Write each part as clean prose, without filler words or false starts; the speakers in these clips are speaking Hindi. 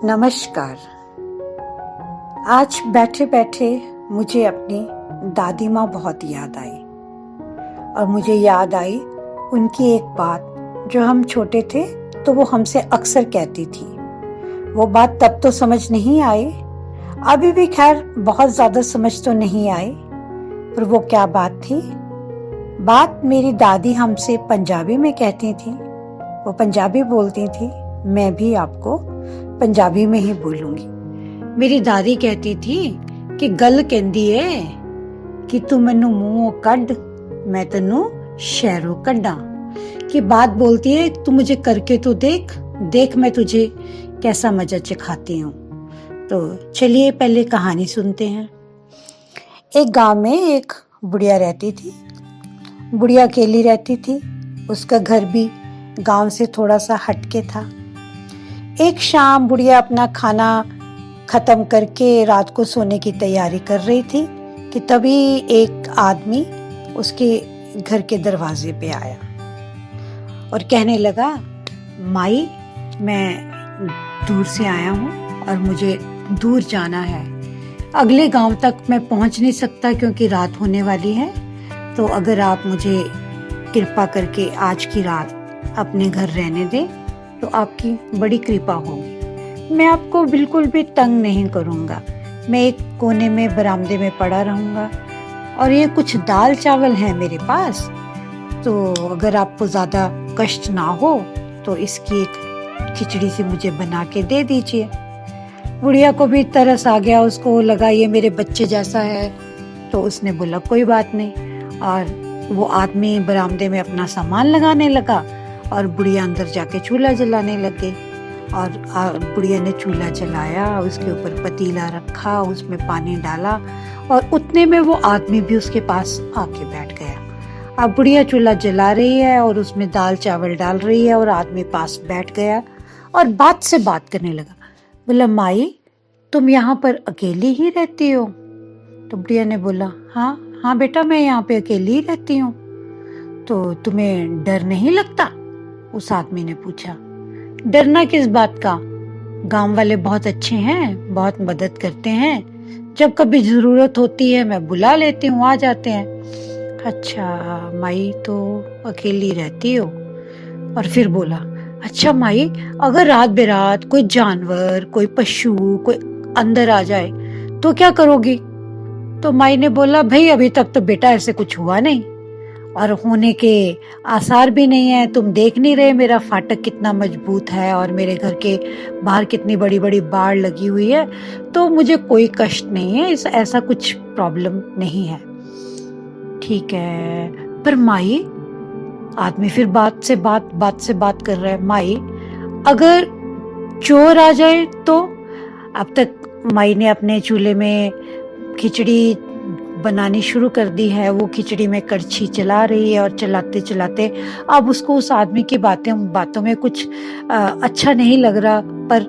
नमस्कार। आज बैठे बैठे मुझे अपनी दादी माँ बहुत याद आई और मुझे याद आई उनकी एक बात जो हम छोटे थे तो वो हमसे अक्सर कहती थी। वो बात तब तो समझ नहीं आई, अभी भी खैर बहुत ज्यादा समझ तो नहीं आई, पर वो क्या बात थी? बात मेरी दादी हमसे पंजाबी में कहती थी। वो पंजाबी बोलती थी, मैं भी आपको पंजाबी में ही बोलूंगी। मेरी दादी कहती थी कि गल कहंदी है कि तू मैनू मुंहों कढ़ मैं तेनू शहरों कढ़ा। कि बात बोलती है तू मुझे करके तो देख देख मैं तुझे कैसा मजा चखाती हूँ। तो चलिए पहले कहानी सुनते हैं। एक गांव में एक बुढ़िया रहती थी। बुढ़िया अकेली रहती थी। उसका घर भी गांव से थोड़ा सा हटके था। एक शाम बुढ़िया अपना खाना खत्म करके रात को सोने की तैयारी कर रही थी कि तभी एक आदमी उसके घर के दरवाजे पे आया और कहने लगा, माई मैं दूर से आया हूँ और मुझे दूर जाना है। अगले गांव तक मैं पहुंच नहीं सकता क्योंकि रात होने वाली है। तो अगर आप मुझे कृपा करके आज की रात अपने घर रहने दें तो आपकी बड़ी कृपा होगी। मैं आपको बिल्कुल भी तंग नहीं करूंगा। मैं एक कोने में बरामदे में पड़ा रहूंगा और ये कुछ दाल चावल है मेरे पास, तो अगर आपको ज्यादा कष्ट ना हो तो इसकी एक खिचड़ी से मुझे बना के दे दीजिए। बुढ़िया को भी तरस आ गया, उसको लगा ये मेरे बच्चे जैसा है, तो उसने बोला कोई बात नहीं। और वो आदमी बरामदे में अपना सामान लगाने लगा और बुढ़िया अंदर जाके चूल्हा जलाने लग गई। और बुढ़िया ने चूल्हा जलाया, उसके ऊपर पतीला रखा, उसमें पानी डाला और उतने में वो आदमी भी उसके पास आके बैठ गया। अब बुढ़िया चूल्हा जला रही है और उसमें दाल चावल डाल रही है और आदमी पास बैठ गया और बात से बात करने लगा। बोला, माई तुम यहाँ पर अकेली ही रहती हो? तो बुढ़िया ने बोला, हाँ हाँ बेटा मैं यहाँ पे अकेली ही रहती हूँ। तो तुम्हें डर नहीं लगता? उस आदमी ने पूछा। डरना किस बात का? गांव वाले बहुत अच्छे हैं, बहुत मदद करते हैं, जब कभी जरूरत होती है मैं बुला लेती हूँ, आ जाते हैं। अच्छा माई तो अकेली रहती हो? और फिर बोला, अच्छा माई अगर रात बेरात कोई जानवर कोई पशु कोई अंदर आ जाए तो क्या करोगी? तो माई ने बोला, भाई अभी तक तो बेटा ऐसे कुछ हुआ नहीं और होने के आसार भी नहीं है। तुम देख नहीं रहे मेरा फाटक कितना मजबूत है और मेरे घर के बाहर कितनी बड़ी बड़ी बाड़ लगी हुई है, तो मुझे कोई कष्ट नहीं है, ऐसा कुछ प्रॉब्लम नहीं है। ठीक है, पर माई, आदमी फिर बात से बात कर रहा है, माई अगर चोर आ जाए तो? अब तक माई ने अपने चूल्हे में खिचड़ी बनानी शुरू कर दी है। वो खिचड़ी में कड़छी चला रही है और चलाते चलाते अब उसको उस आदमी की बातों में कुछ अच्छा नहीं लग रहा। पर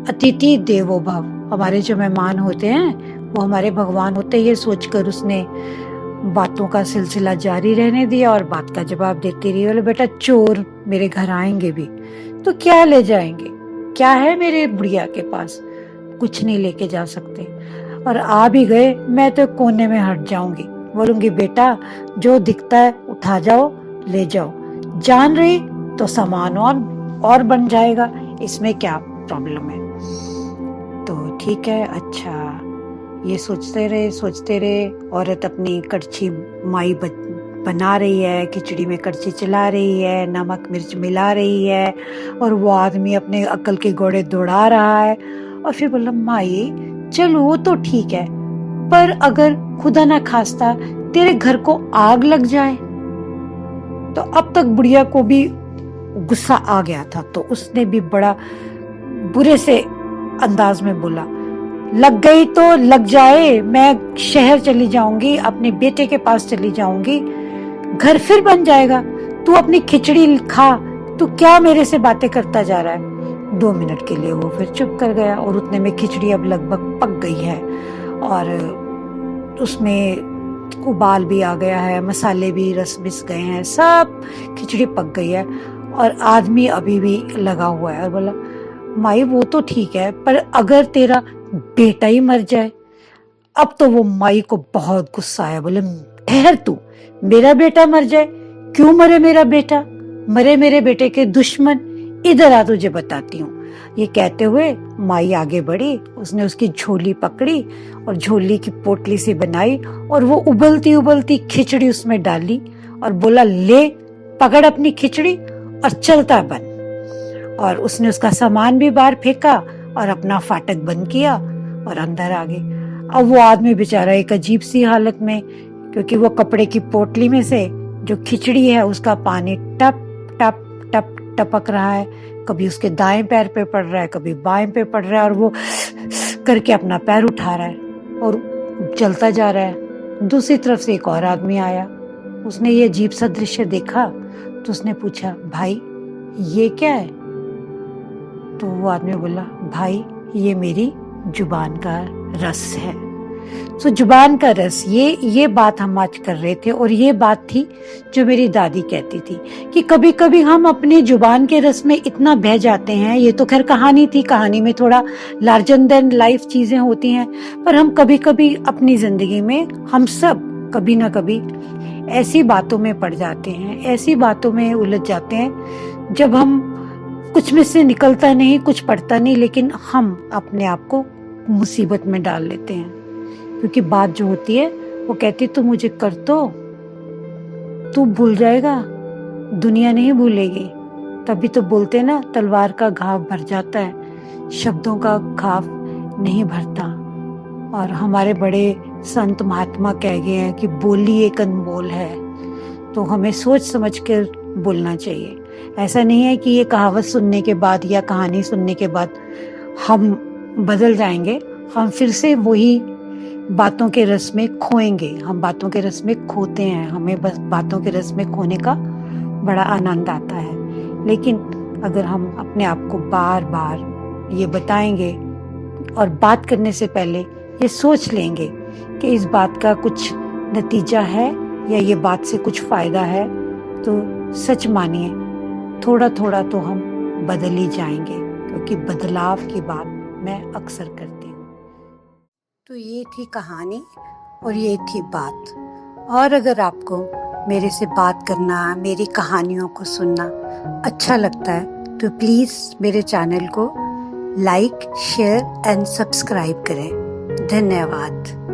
अतिथि देवो भव, हमारे जो मेहमान होते हैं वो हमारे भगवान होते हैं, ये सोचकर उसने बातों का सिलसिला जारी रहने दिया और बात का जवाब देती रही। बोले, बेटा चोर मेरे घर आएंगे भी तो क्या ले जाएंगे? क्या है मेरे बुढ़िया के पास? कुछ नहीं लेके जा सकते, और आ भी गए मैं तो कोने में हट जाऊंगी। बोलूंगी बेटा जो दिखता है उठा जाओ ले जाओ, जान रही तो सामान और बन जाएगा, इसमें क्या प्रॉब्लम है? तो ठीक है। अच्छा ये सोचते रहे। औरत अपनी कड़छी माई बना रही है, खिचड़ी में कड़छी चला रही है, नमक मिर्च मिला रही है और वो आदमी अपने अक्ल के घोड़े दौड़ा रहा है। और फिर बोला, माई चलो वो तो ठीक है, पर अगर खुदा ना खास्ता तेरे घर को आग लग जाए? तो अब तक बुढ़िया को भी गुस्सा आ गया था, तो उसने भी बड़ा बुरे से अंदाज में बोला, लग गई तो लग जाए, मैं शहर चली जाऊंगी, अपने बेटे के पास चली जाऊंगी, घर फिर बन जाएगा। तू अपनी खिचड़ी खा, तू क्या मेरे से बातें करता जा रहा है? 2 मिनट के लिए वो फिर चुप कर गया और उतने में खिचड़ी अब लगभग पक गई है और उसमें उबाल भी आ गया है, मसाले भी रस मिस गए हैं, सब खिचड़ी पक गई है और आदमी अभी भी लगा हुआ है। और बोला, माई वो तो ठीक है, पर अगर तेरा बेटा ही मर जाए। अब तो वो माई को बहुत गुस्सा आया, बोले ठहर तू, मेरा बेटा मर जाए? क्यों मरे मेरा बेटा? मरे मेरे बेटे के दुश्मन, इधर आ तुझे बताती हूँ। ये कहते हुए माई आगे बढ़ी, उसने उसकी झोली पकड़ी और झोली की पोटली सी बनाई और वो उबलती उबलती खिचड़ी उसमें डाली और बोला ले पकड़ अपनी खिचड़ी और चलता बन। और उसने उसका सामान भी बाहर फेंका और अपना फाटक बंद किया और अंदर आ गए। अब वो आदमी बेचारा एक अजीब सी हालत में, क्योंकि वो कपड़े की पोटली में से जो खिचड़ी है उसका पानी टप टप टप टपक रहा है, कभी उसके दाएं पैर पे पड़ रहा है, कभी बाएं पे पड़ रहा है, और वो करके अपना पैर उठा रहा है और चलता जा रहा है। दूसरी तरफ से एक और आदमी आया, उसने ये अजीब सा दृश्य देखा तो उसने पूछा भाई ये क्या है? तो वो आदमी बोला भाई ये मेरी जुबान का रस है। तो जुबान का रस, ये बात हम आज कर रहे थे, और ये बात थी जो मेरी दादी कहती थी कि कभी कभी हम अपनी जुबान के रस में इतना बह जाते हैं। ये तो खैर कहानी थी, कहानी में थोड़ा लार्जर देन लाइफ चीजें होती हैं, पर हम कभी कभी अपनी जिंदगी में हम सब कभी ना कभी ऐसी बातों में पड़ जाते हैं, ऐसी बातों में उलझ जाते हैं जब हम कुछ में से निकलता नहीं, कुछ पड़ता नहीं, लेकिन हम अपने आप को मुसीबत में डाल लेते हैं। क्योंकि बात जो होती है वो कहती तू मुझे कर तो तू भूल जाएगा, दुनिया नहीं भूलेगी। तभी तो बोलते ना तलवार का घाव भर जाता है, शब्दों का घाव नहीं भरता। और हमारे बड़े संत महात्मा कह गए हैं कि बोली एक अनमोल है, तो हमें सोच समझ कर बोलना चाहिए। ऐसा नहीं है कि ये कहावत सुनने के बाद या कहानी सुनने के बाद हम बदल जाएंगे, हम फिर से वही बातों के रस में खोएंगे। हम बातों के रस में खोते हैं, हमें बस बातों के रस में खोने का बड़ा आनंद आता है। लेकिन अगर हम अपने आप को बार बार ये बताएंगे और बात करने से पहले ये सोच लेंगे कि इस बात का कुछ नतीजा है या ये बात से कुछ फायदा है, तो सच मानिए थोड़ा थोड़ा तो हम बदल ही जाएंगे, क्योंकि बदलाव की बात मैं अक्सर करती हूँ। तो ये थी कहानी और ये थी बात। और अगर आपको मेरे से बात करना, मेरी कहानियों को सुनना अच्छा लगता है तो प्लीज़ मेरे चैनल को लाइक, शेयर एंड सब्सक्राइब करें। धन्यवाद।